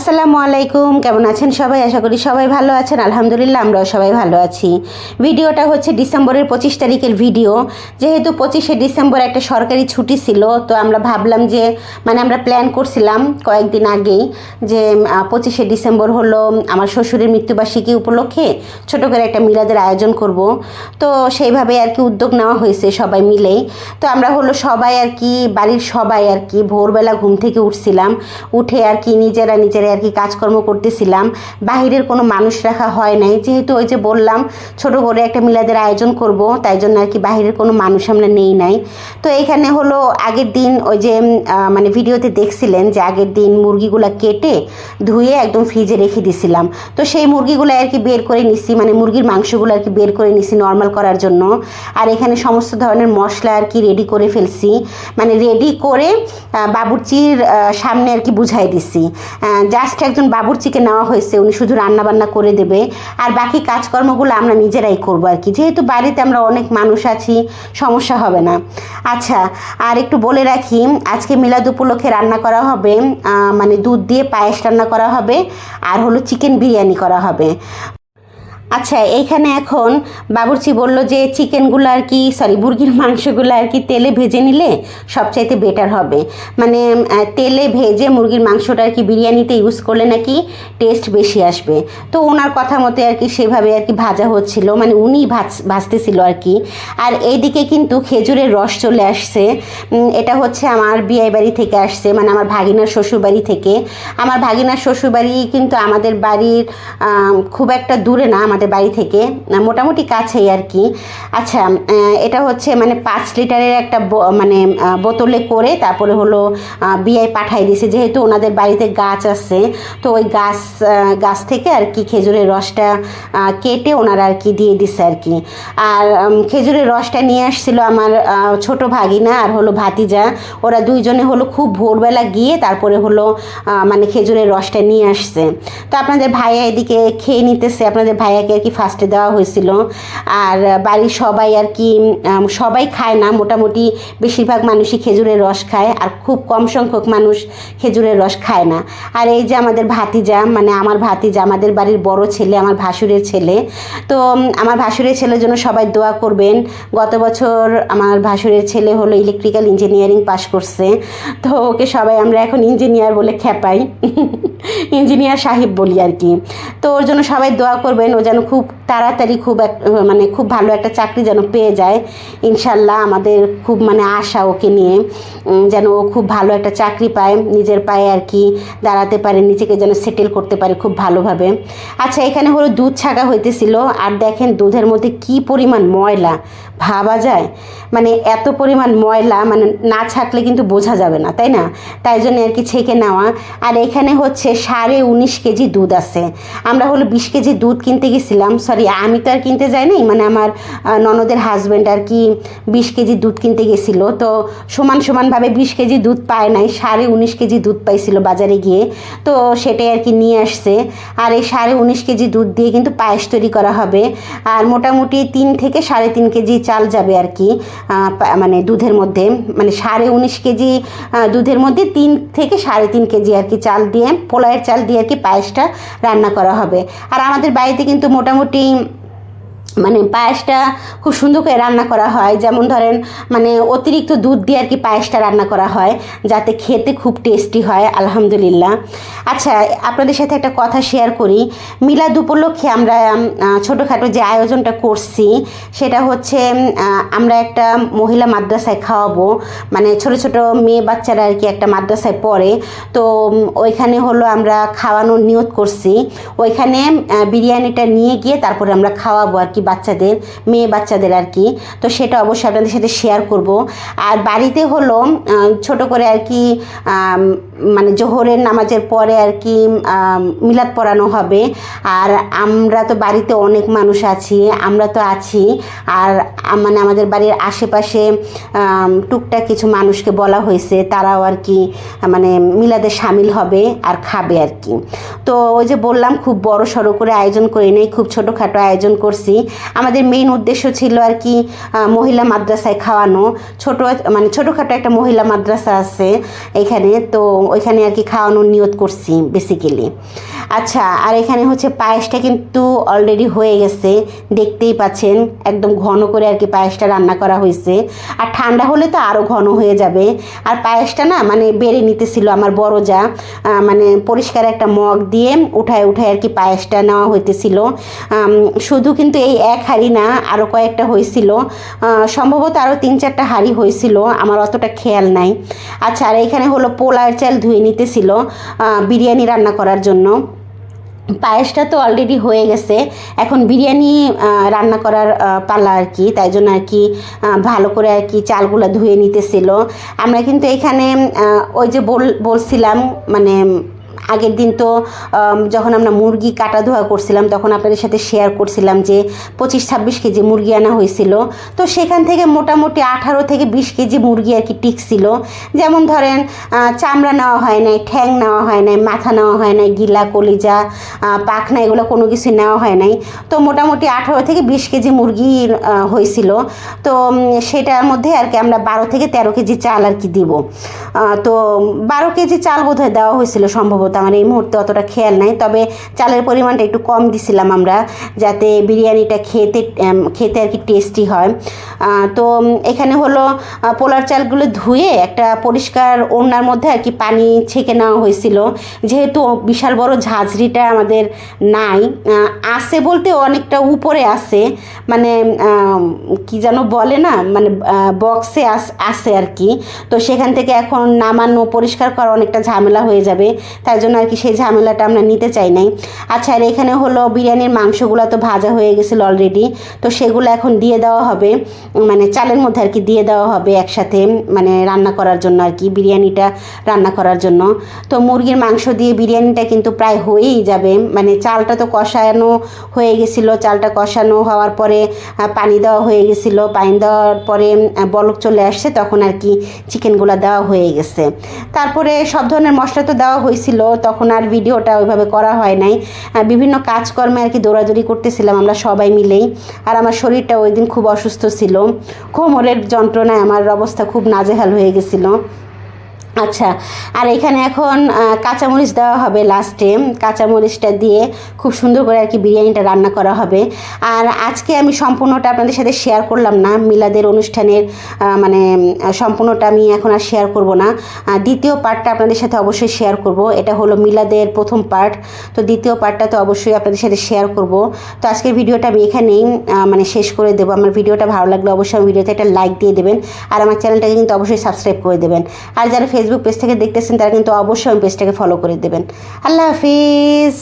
আসসালামু আলাইকুম, কেমন আছেন সবাই? আশা করি সবাই ভালো আছেন। আলহামদুলিল্লাহ আমরাও সবাই ভালো আছি। ভিডিওটা হচ্ছে ডিসেম্বরের 25 তারিখের ভিডিও। যেহেতু 25শে ডিসেম্বর একটা সরকারি ছুটি ছিল, তো আমরা ভাবলাম যে আমরা প্ল্যান করছিলাম কয়েকদিন আগেই যে 25শে ডিসেম্বর হলো আমার শ্বশুরের মৃত্যুবার্ষিকী উপলক্ষে ছোটো করে একটা মিলাদের আয়োজন করব। তো সেইভাবে আর কি উদ্যোগ নেওয়া হয়েছে সবাই মিলেই। তো আমরা হলো সবাই আর কি বাড়ির সবাই আর কি ভোরবেলা ঘুম থেকে উঠছিলাম, উঠে আর কি নিজেরা আর কি কাজকর্ম করতেছিলাম। বাহিরের কোনো মানুষ রাখা হয় নাই, যেহেতু ওই যে বললাম ছোট করে একটা মিলাদের আয়োজন করব, তাই জন্য আর কি বাহিরের কোনো মানুষ আমরা নেই নাই। তো এইখানে হলো আগের দিন ওই যে ভিডিওতে দেখছিলেন যে আগের দিন মুরগিগুলো কেটে ধুয়ে একদম ফ্রিজে রেখে দিছিলাম। তো সেই মুরগিগুলো আর কি বের করে নিছি, মুরগির মাংসগুলো আর কি বের করে নিছি নর্মাল করার জন্য। আর এখানে সমস্ত ধরনের মশলা আর কি রেডি করে ফেলছি, রেডি করে বাবুর্চির সামনে আর কি বুঝাই দিছি। জাস্ট একজন বাবুর্চিকে নেওয়া হয়েছে, উনি শুধু রান্নাবান্না করে দেবে, আর বাকি কাজকর্মগুলো আমরা নিজেরাই করবো আর কি। যেহেতু বাড়িতে আমরা অনেক মানুষ আছি, সমস্যা হবে না। আচ্ছা, আর একটু বলে রাখি, আজকে মিলাদ উপলক্ষে রান্না করা হবে দুধ দিয়ে পায়েস রান্না করা হবে, আর হলো চিকেন বিরিয়ানি করা হবে। আচ্ছা, এইখানে এখন বাবুর্চি বলল যে চিকেনগুলো আর কি মুরগির মাংসগুলো আর কি তেলে ভেজে নিলে সবচাইতে বেটার হবে। তেলে ভেজে মুরগির মাংসটা আর কি বিরিয়ানিতে ইউজ করলে নাকি টেস্ট বেশি আসবে। তো ওনার কথা মতে আর কি সেভাবে আর কি ভাজা হচ্ছিল, উনি ভাজতেছিল আর কি। আর এইদিকে কিন্তু খেজুরের রস চলে আসছে। এটা হচ্ছে আমার বিয়ে বাড়ি থেকে আসছে, আমার ভাগিনার শ্বশুরবাড়ি থেকে। আমার ভাগিনার শ্বশুরবাড়ি কিন্তু আমাদের বাড়ির খুব একটা দূরে না, আমাদের বাড়ি থেকে মোটামুটি কাছেই আর কি। আচ্ছা, এটা হচ্ছে 5 লিটারের একটা বোতলে করে তারপরে হলো বিয়ায় পাঠাই দিয়েছে, যেহেতু ওনাদের বাড়িতে গাছ আছে। তো ওই গাছ থেকে আর কি খেজুরের রসটা কেটে ওনারা আর কি দিয়ে দিছে আর কি। আর খেজুরের রসটা নিয়ে আসছিল আমার ছোট ভাগিনা আর হলো ভাতিজা। ওরা দুইজনে হলো খুব ভোরবেলা গিয়ে তারপরে হলো খেজুরের রসটা নিয়ে আসছে। তো আপনাদের ভাইয়া এদিকে খেয়ে নিতেছে, আপনাদের ভাইয়াকে আর কি ফার্স্টে দেওয়া হয়েছিল। আর বাড়ির সবাই আর কি সবাই খায় না, মোটামুটি বেশিরভাগ মানুষই খেজুরের রস খায়, আর খুব কম সংখ্যক মানুষ খেজুরের রস খায় না। আর এই যে আমাদের ভাতিজা আমার ভাতিজা আমাদের বাড়ির বড় ছেলে, আমার ভাসুরের ছেলে। তো আমার ভাসুরের ছেলের জন্য সবাই দোয়া করবেন। গত বছর আমার ভাসুরের ছেলে হলো ইলেকট্রিক্যাল ইঞ্জিনিয়ারিং পাশ করছে, তো ওকে সবাই আমরা এখন ইঞ্জিনিয়ার বলে খেপাই, ইঞ্জিনিয়ার সাহেব বলি আর কি। তো ওর জন্য সবাই দোয়া করবেন, ও যেন খুব তাড়াতাড়ি খুব ভালো একটা চাকরি যেন পেয়ে যায় ইনশাল্লাহ। আমাদের খুব আশা ওকে নিয়ে, যেন ও খুব ভালো একটা চাকরি পায়, নিজের পায়ে আর কি দাঁড়াতে পারে, নিজেকে যেন সেটেল করতে পারে খুব ভালোভাবে। আচ্ছা, এখানে হলো দুধ ছাকা হইতেছিল, আর দেখেন দুধের মধ্যে কি পরিমাণ ময়লা, ভাবা যায় এত পরিমাণ ময়লা না ছাকলে কিন্তু বোঝা যাবে না, তাই না? তাই জন্য আর কি ছেঁকে নেওয়া। আর এখানে হচ্ছে 19.5 কেজি দুধ আছে। আমরা হলো 20 কেজি দুধ কিনতে গেছিলাম, আমি তো আর কিনতে যাই নাই, আমার ননদের হাজব্যান্ড আর কি 20 কেজি দুধ কিনতে গেছিলো। তো সমানভাবে 20 কেজি দুধ পায় নাই, 19.5 কেজি দুধ পাইছিল বাজারে গিয়ে, তো সেটাই আর কি নিয়ে আসছে। আর এই 19.5 কেজি দুধ দিয়ে কিন্তু পায়েস তৈরি করা হবে। আর মোটামুটি 3 থেকে 3.5 কেজি চাল যাবে আর কি দুধের মধ্যে, 19.5 কেজি দুধের মধ্যে 3 থেকে 3.5 কেজি আর কি চাল দিয়ে, পোলাওয়ের চাল দিয়ে আর কি পায়েসটা রান্না করা হবে। আর আমাদের বাড়িতে কিন্তু মোটামুটি পায়েসটা খুব সুন্দর করে রান্না করা হয়, যেমন ধরেন অতিরিক্ত দুধ দিয়ে আর কি পায়েসটা রান্না করা হয়, যাতে খেতে খুব টেস্টি হয় আলহামদুলিল্লাহ। আচ্ছা, আপনাদের সাথে একটা কথা শেয়ার করি। মিলাদ উপলক্ষে আমরা ছোটোখাটো যে আয়োজনটা করছি সেটা হচ্ছে আমরা একটা মহিলা মাদ্রাসায় খাওয়াবো, ছোট ছোট মেয়ে বাচ্চারা আর কি একটা মাদ্রাসায় পড়ে। তো ওইখানে হলো আমরা খাওয়ানোর নিয়ত করছি, ওইখানে বিরিয়ানিটা নিয়ে গিয়ে তারপরে আমরা খাওয়াবো আর কি মেয়ে বাচ্চাদের আর কি। তো সেটা অবশ্যই আপনাদের সাথে শেয়ার করব। আর বাড়িতে হলো ছোট করে আর কি জোহরের নামাজের পরে আর কি মিলাদ পড়ানো হবে। আর আমরা তো বাড়িতে অনেক মানুষ আছি, আমরা তো আছি, আর আমাদের বাড়ির আশেপাশে টুকটাক কিছু মানুষকে বলা হয়েছে, তারাও আর কি মিলাদে সামিল হবে আর খাবে আর কি। তো ওই যে বললাম খুব বড় সড়ো করে আয়োজন করি নাই, খুব ছোটোখাটো আয়োজন করছি। আমাদের মেইন উদ্দেশ্য ছিল আর কি মহিলা মাদ্রাসায় খাওয়ানো, ছোটোখাটো একটা মহিলা মাদ্রাসা আছে এখানে, তো ওইখানে আর কি খাওয়ানোর নিয়ত করছি বেসিক্যালি। আচ্ছা, আর এখানে হচ্ছে পায়েসটা কিন্তু অলরেডি হয়ে গেছে, দেখতেই পাচ্ছেন একদম ঘন করে আর কি পায়েসটা রান্না করা হয়েছে। আর ঠান্ডা হলে তো আরও ঘন হয়ে যাবে। আর পায়েসটা না মানে বেড়ে নিতেছিল আমার বড় যা, মানে পরিষ্কার একটা মগ দিয়ে উঠায় আর কি পায়েসটা নেওয়া হইতেছিল। শুধু কিন্তু এই এক হাঁড়ি না, আরও কয়েকটা হয়েছিল, সম্ভবত আরও 3-4টা হাঁড়ি হয়েছিল, আমার অতটা খেয়াল নাই। আচ্ছা, আর এখানে হলো পোলার চাল ধুয়ে নিতেছিল বিরিয়ানি রান্না করার জন্য। পায়েসটা তো অলরেডি হয়ে গেছে, এখন বিরিয়ানি রান্না করার পালা আর কি, তাই জন্য আর কি ভালো করে আর কি চালগুলো ধুয়ে নিতেছিল। আমরা কিন্তু এখানে ওই যে বলছিলাম মানে আগের দিন তো যখন আমরা মুরগি কাটা ধোয়া করছিলাম তখন আপনাদের সাথে শেয়ার করছিলাম যে 25-26 কেজি মুরগি আনা হয়েছিল। তো সেখান থেকে মোটামুটি 18 থেকে 20 কেজি মুরগি আর কি টিকছিল। যেমন ধরেন চামড়া নেওয়া হয় নাই, ঠ্যাং নেওয়া হয় নাই, মাথা নেওয়া হয় নাই, গিলা কলিজা পাখনা এগুলো কোনো কিছু নেওয়া হয় নাই। তো মোটামুটি 18 থেকে 20 কেজি মুরগি হয়েছিল। তো সেটার মধ্যে আর কি আমরা 12 থেকে 13 কেজি চাল আর কি দিব। তো 12 কেজি চাল বোধহয় দেওয়া হয়েছিল সম্ভবত, আমার এই মুহূর্তে অতটা খেয়াল নাই, তবে চালের পরিমাণটা একটু কম দিছিলাম আমরা, যাতে বিরিয়ানিটা খেতে আর কি টেস্টি হয়। তো এখানে হলো পোলার চালগুলো ধুয়ে একটা পরিষ্কার ওড়নার মধ্যে আর কি পানি ছেঁকে নেওয়া হয়েছিল, যেহেতু বিশাল বড় ঝাঁঝরিটা আমাদের নাই, আছে বলতে অনেকটা উপরে আছে, মানে কি যেন বলে না, মানে বক্সে আছে আর কি। তো সেখান থেকে এখন নামানো পরিষ্কার করা অনেকটা ঝামেলা হয়ে যাবে, তাই জন্য আর কি সেই ঝামেলাটা আমরা নিতে চাই নাই। আচ্ছা, আর এখানে হলো বিরিয়ানির মাংসগুলো তো ভাজা হয়ে গেছিলো অলরেডি, তো সেগুলো এখন দিয়ে দেওয়া হবে, মানে চালের মধ্যে আর কি দিয়ে দেওয়া হবে একসাথে, মানে রান্না করার জন্য আর কি, বিরিয়ানিটা রান্না করার জন্য। তো মুরগির মাংস দিয়ে বিরিয়ানিটা কিন্তু প্রায় হয়েই যাবে, মানে চালটা তো কষানো হয়ে গেছিলো, চালটা কষানো হওয়ার পরে পানি দেওয়া হয়ে গেছিলো, পানি দেওয়ার পরে বলক চলে আসছে, তখন আর কি চিকেনগুলো দেওয়া হয়ে গেছে। তারপরে সব ধরনের মশলা তো দেওয়া হয়েছিল, তখন আর ভিডিওটা ওইভাবে করা হয় নাই, বিভিন্ন কাজকর্মে আর কি দৌড়াদৌড়ি করতেছিলাম আমরা সবাই মিলেই। আর আমার শরীরটা ওই দিন খুব অসুস্থ ছিল, কোমরের যন্ত্রণায় আমার অবস্থা খুব নাজেহাল হয়ে গেছিলো। আচ্ছা, আর এখানে এখন কাঁচামরিচ দেওয়া হবে লাস্টে, কাঁচামরিচটা দিয়ে খুব সুন্দর করে আর কি বিরিয়ানিটা রান্না করা হবে। আর আজকে আমি সম্পূর্ণটা আপনাদের সাথে শেয়ার করলাম না, মিলাদের অনুষ্ঠানের মানে সম্পূর্ণটা আমি এখন আর শেয়ার করব না, দ্বিতীয় পার্টটা আপনাদের সাথে অবশ্যই শেয়ার করব। এটা হলো মিলাদের প্রথম পার্ট, তো দ্বিতীয় পার্টটা তো অবশ্যই আপনাদের সাথে শেয়ার করব। তো আজকের ভিডিওটা আমি এখানেই মানে শেষ করে দেবো। আমার ভিডিওটা ভালো লাগলে অবশ্যই আমার ভিডিওতে একটা লাইক দিয়ে দেবেন, আর আমার চ্যানেলটাকে কিন্তু অবশ্যই সাবস্ক্রাইব করে দেবেন। আর যারা ফেসবুক পেজ থেকে দেখতেছেন তারা কিন্তু অবশ্যই পেজটাকে ফলো করে দেবেন। আল্লাহ হাফিজ।